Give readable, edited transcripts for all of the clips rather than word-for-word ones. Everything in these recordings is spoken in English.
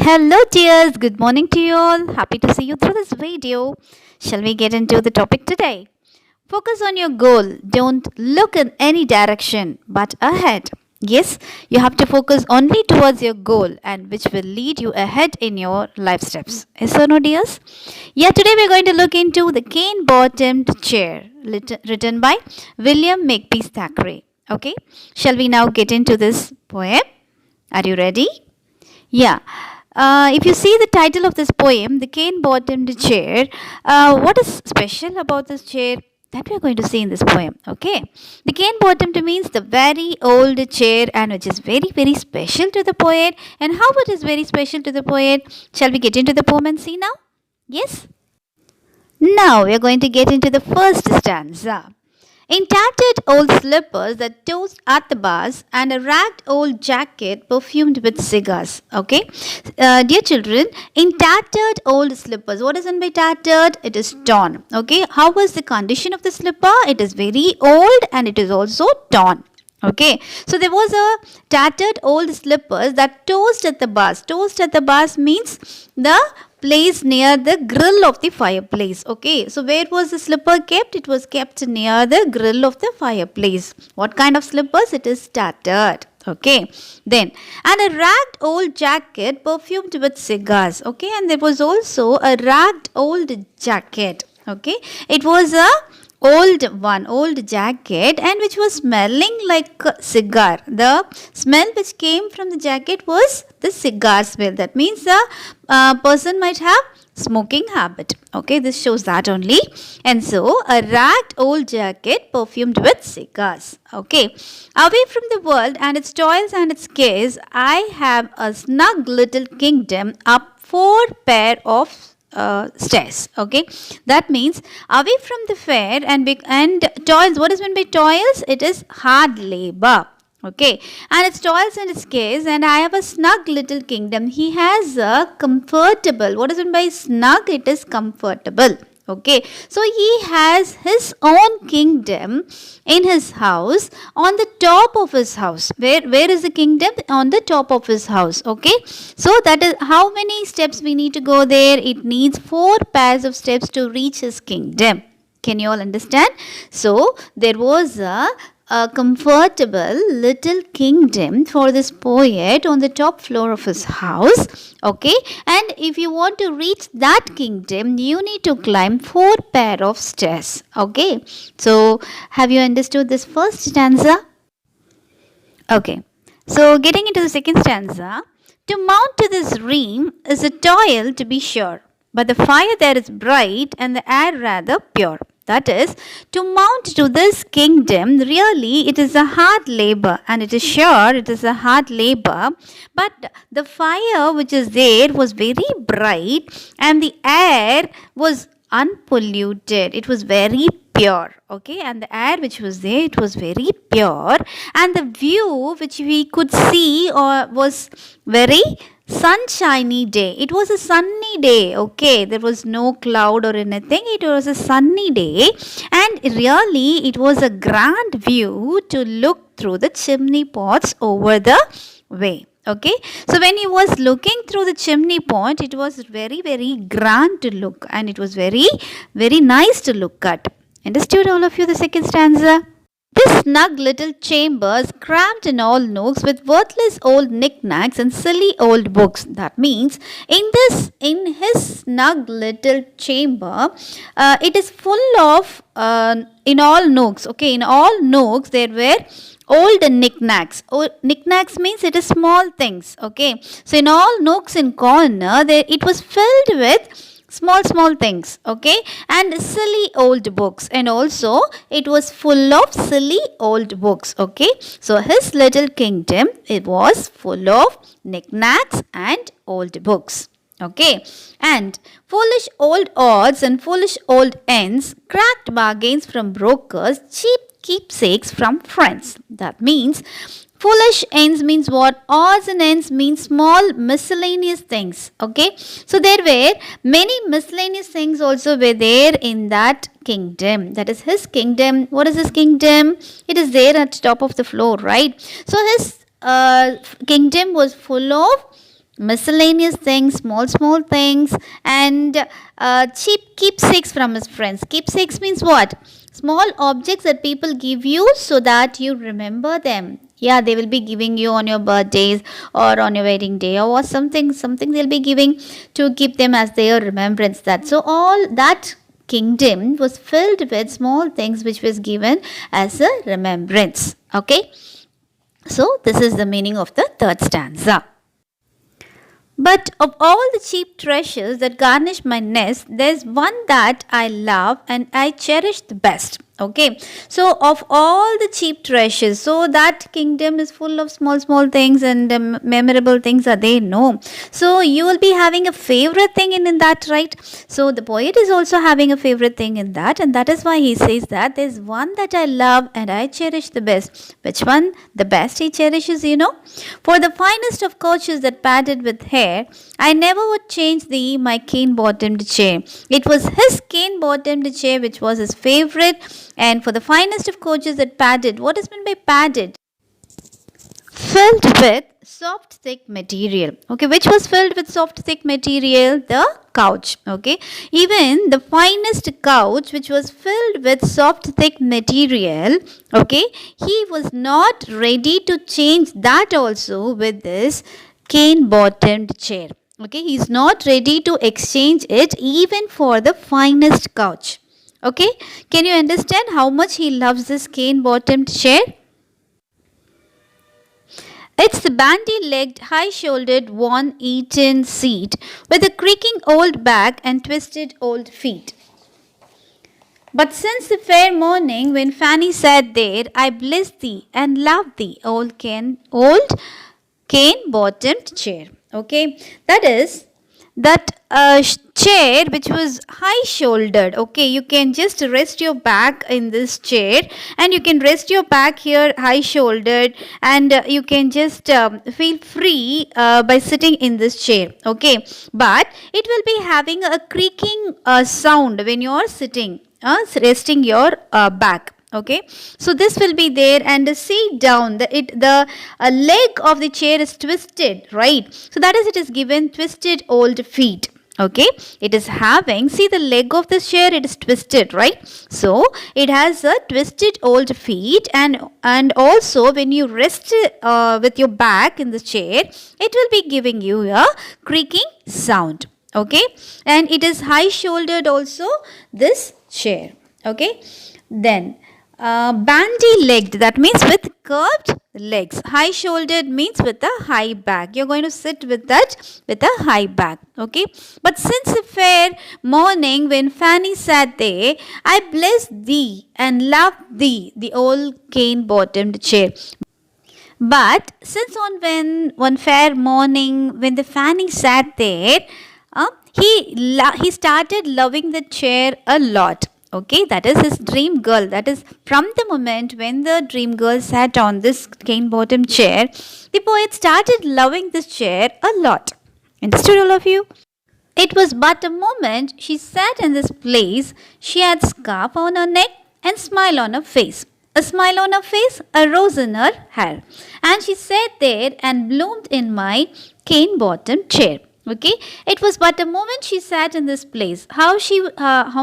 Hello, dears. Good morning to you all. Happy to see you through this video. Shall we get into the topic today? Focus on your goal. Don't look in any direction but ahead. Yes, you have to focus only towards your goal and which will lead you ahead in your life steps. Yes or no, dears? Yeah, today we're going to look into The Cane Bottomed Chair, written by William Makepeace Thackeray. Okay, shall we now get into this poem? Are you ready? Yeah. If you see the title of this poem, The Cane Bottomed Chair, what is special about this chair? That we are going to see in this poem. Okay. The cane bottomed means the very old chair and which is very, very special to the poet. And how it is very special to the poet? Shall we get into the poem and see now? Yes? Now we are going to get into the first stanza. In tattered old slippers that toast at the bars and a ragged old jacket perfumed with cigars. Okay, dear children, in tattered old slippers, what is meant by tattered? It is torn. Okay, how was the condition of the slipper? It is very old and it is also torn. Okay, so there was a tattered old slippers that toast at the bars. Toast at the bars means the place near the grill of the fireplace. Okay, so where was the slipper kept? It was kept near the grill of the fireplace. What kind of slippers? It is tattered. Okay, then and a ragged old jacket perfumed with cigars. Okay, and there was also a ragged old jacket. Okay, it was a old jacket and which was smelling like a cigar. The smell which came from the jacket was the cigar smell. That means the person might have smoking habit. Okay, this shows that only. And so a ragged old jacket perfumed with cigars. Okay, away from the world and its toils and its cares, I have a snug little kingdom up 4 pair of stairs. Okay, that means away from the fair and toils. What is meant by toils? It is hard labor. Okay, and its toils and its cares, and I have a snug little kingdom. He has a comfortable. What is meant by snug? It is comfortable. Okay, so he has his own kingdom in his house, on the top of his house. Where is the kingdom? On the top of his house. Okay, so that is how many steps we need to go there. It needs 4 pairs of steps to reach his kingdom. Can you all understand? So there was a comfortable little kingdom for this poet on the top floor of his house. Okay, and if you want to reach that kingdom, you need to climb 4 pair of stairs. Okay, so have you understood this first stanza? Okay, so getting into the second stanza. To mount to this realm is a toil, to be sure, but the fire there is bright and the air rather pure. That is, to mount to this kingdom, really it is a hard labor, and it is sure it is a hard labor, but the fire which is there was very bright and the air was unpolluted. It was very pure. Okay, and the air which was there, it was very pure, and the view which we could see was very sunshiny day. It was a sunny day. Okay, there was no cloud or anything. It was a sunny day, and really it was a grand view to look through the chimney pots over the way. Okay, so when he was looking through the chimney pot, it was very, very grand to look, and it was very, very nice to look at. Understood all of you the second stanza? This snug little chamber is cramped in all nooks with worthless old knickknacks and silly old books. That means in his snug little chamber, it is full of in all nooks. Okay, in all nooks there were old knickknacks. Knickknacks means it is small things. Okay, so in all nooks and corner there it was filled with small things. Okay, and silly old books, and also it was full of silly old books. Okay, so his little kingdom, it was full of knickknacks and old books. Okay, and foolish old odds and foolish old ends, cracked bargains from brokers, cheap keepsakes from friends. That means foolish ends means what? Odds and ends means small miscellaneous things. Okay, so there were many miscellaneous things also were there in that kingdom. That is his kingdom. What is his kingdom? It is there at top of the floor, right? So his kingdom was full of miscellaneous things, small things, and cheap keepsakes from his friends. Keepsakes means what? Small objects that people give you so that you remember them. Yeah, they will be giving you on your birthdays or on your wedding day or something they'll be giving to keep them as their remembrance. That so all that kingdom was filled with small things which was given as a remembrance. Okay, so this is the meaning of the third stanza. But of all the cheap treasures that garnish my nest, there's one that I love and I cherish the best. Okay, so of all the cheap treasures, so that kingdom is full of small things and memorable things are there. No, so you will be having a favorite thing in that, right? So the poet is also having a favorite thing in that, and that is why he says that there's one that I love and I cherish the best. Which one? The best he cherishes, For the finest of couches that padded with hair, I never would change thee, my cane-bottomed chair. It was his cane-bottomed chair which was his favorite. And for the finest of couches that padded, what is meant by padded? Filled with soft thick material. Okay, which was filled with soft thick material? The couch. Okay, even the finest couch which was filled with soft thick material, okay, he was not ready to change that also with this cane bottomed chair. Okay, he is not ready to exchange it even for the finest couch. Okay, can you understand how much he loves this cane bottomed chair? It's the bandy-legged, high-shouldered, worm-eaten seat with a creaking old back and twisted old feet. But since the fair morning when Fanny sat there, I blessed thee and loved thee, old cane-bottomed chair. Okay, that is that chair which was high shouldered. Okay, you can just rest your back in this chair and you can rest your back here high shouldered, and you can just feel free by sitting in this chair. Okay, but it will be having a creaking sound when you are sitting, resting your back. Okay, so this will be there, and the seat down, the leg of the chair is twisted, right? So that is, it is given twisted old feet. Okay, it is having, see the leg of this chair, it is twisted, right? So it has a twisted old feet, and also when you rest with your back in the chair, it will be giving you a creaking sound. Okay, and it is high shouldered also, this chair. Okay, then bandy-legged, that means with curved legs. High-shouldered means with a high back. You're going to sit with that with a high back. Okay. But since the fair morning when Fanny sat there, I blessed thee and loved thee, the old cane-bottomed chair. But since on one fair morning when the Fanny sat there, he started loving the chair a lot. Okay, that is his dream girl. That is from the moment when the dream girl sat on this cane bottom chair, the poet started loving this chair a lot. Understood, all of you? It was but a moment she sat in this place. She had scarf on her neck and smile on her face. A smile on her face, a rose in her hair. And she sat there and bloomed in my cane bottom chair. Okay, it was but a moment she sat in this place. How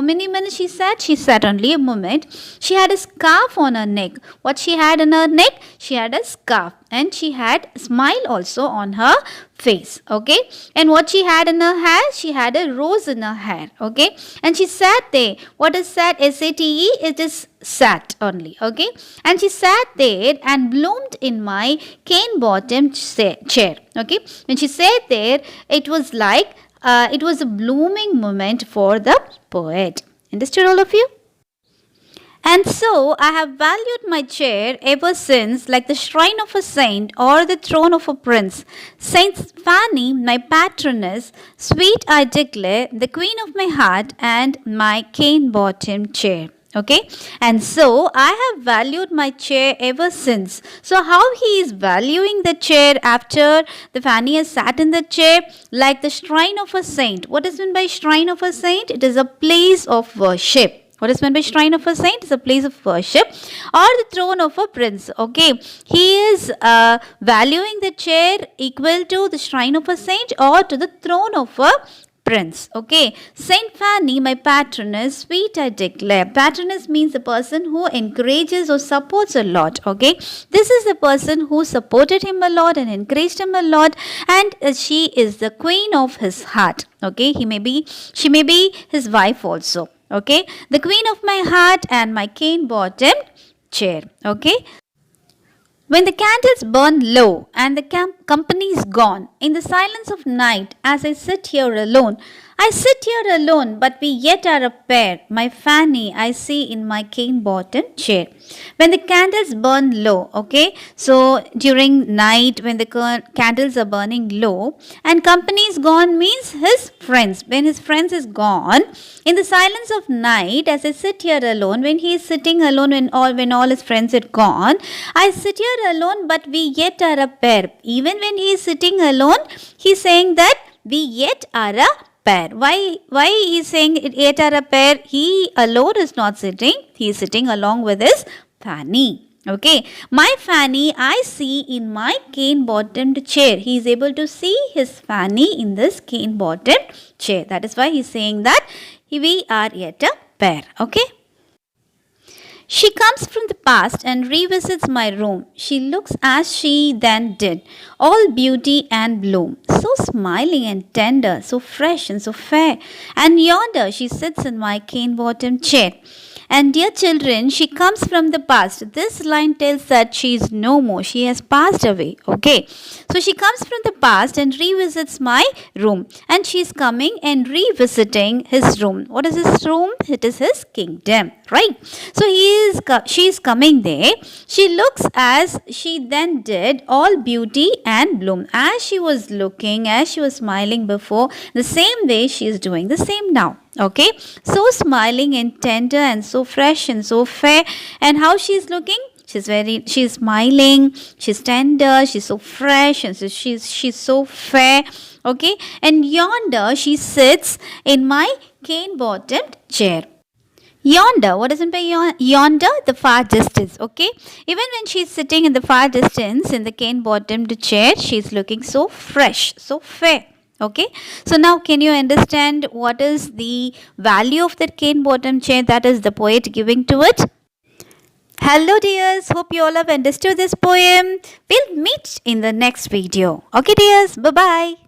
many minutes she sat? She sat only a moment. She had a scarf on her neck. What she had on her neck? She had a scarf, and she had a smile also on her face. Okay, and what she had in her hair? She had a rose in her hair. Okay, and she sat there. What is sat? S-A-T-E. It is sat only. Okay, and she sat there and bloomed in my cane bottomed chair. Okay, when she sat there, it was like it was a blooming moment for the poet. Understood, all of you? And so I have valued my chair ever since, like the shrine of a saint or the throne of a prince. Saint Fanny, my patroness, sweet I declare, the queen of my heart and my cane-bottomed chair. Okay, and so I have valued my chair ever since. So how he is valuing the chair after the Fanny has sat in the chair? Like the shrine of a saint. What is meant by shrine of a saint? It is a place of worship. What is meant by shrine of a saint? Is a place of worship or the throne of a prince. Okay, he is valuing the chair equal to the shrine of a saint or to the throne of a prince. Okay, Saint Fanny, my patroness, sweet I declare. Patroness means the person who encourages or supports a lot. Okay, this is the person who supported him a lot and encouraged him a lot, and she is the queen of his heart. Okay, she may be his wife also. Okay, the queen of my heart and my cane bottomed chair. Okay, when the candles burn low and the company is gone, in the silence of night, as I sit here alone, I sit here alone, but we yet are a pair. My Fanny I see in my cane bottomed chair. When the candles burn low, okay, so during night when the candles are burning low and company is gone means his friends. When his friends is gone, in the silence of night, as I sit here alone, when he is sitting alone when all his friends are gone, I sit here alone, but we yet are a pair. Even when he is sitting alone, he is saying that we yet are a pair. Why he is saying it yet are a pair? He alone is not sitting. He is sitting along with his Fanny. Okay, my Fanny I see in my cane bottomed chair. He is able to see his Fanny in this cane bottomed chair. That is why he is saying that we are yet a pair. Okay. She comes from the past and revisits my room. She looks as she then did, all beauty and bloom, so smiling and tender, so fresh and so fair. And yonder she sits in my cane-bottomed chair. And dear children, she comes from the past. This line tells that she is no more. She has passed away. Okay. So she comes from the past and revisits my room. And she is coming and revisiting his room. What is his room? It is his kingdom. Right. So she is coming there. She looks as she then did, all beauty and bloom. As she was looking, as she was smiling before, the same way she is doing the same now. Okay, so smiling and tender and so fresh and so fair. And how she is looking? She's smiling, she's tender, she's so fresh, and so she's so fair. Okay, and yonder she sits in my cane bottomed chair. Yonder, what is it by yonder? The far distance. Okay, even when she's sitting in the far distance in the cane bottomed chair, she's looking so fresh, so fair. Okay, so now can you understand what is the value of that cane bottom chair that is the poet giving to it? Hello dears, hope you all have understood this poem. We'll meet in the next video. Okay dears, bye bye.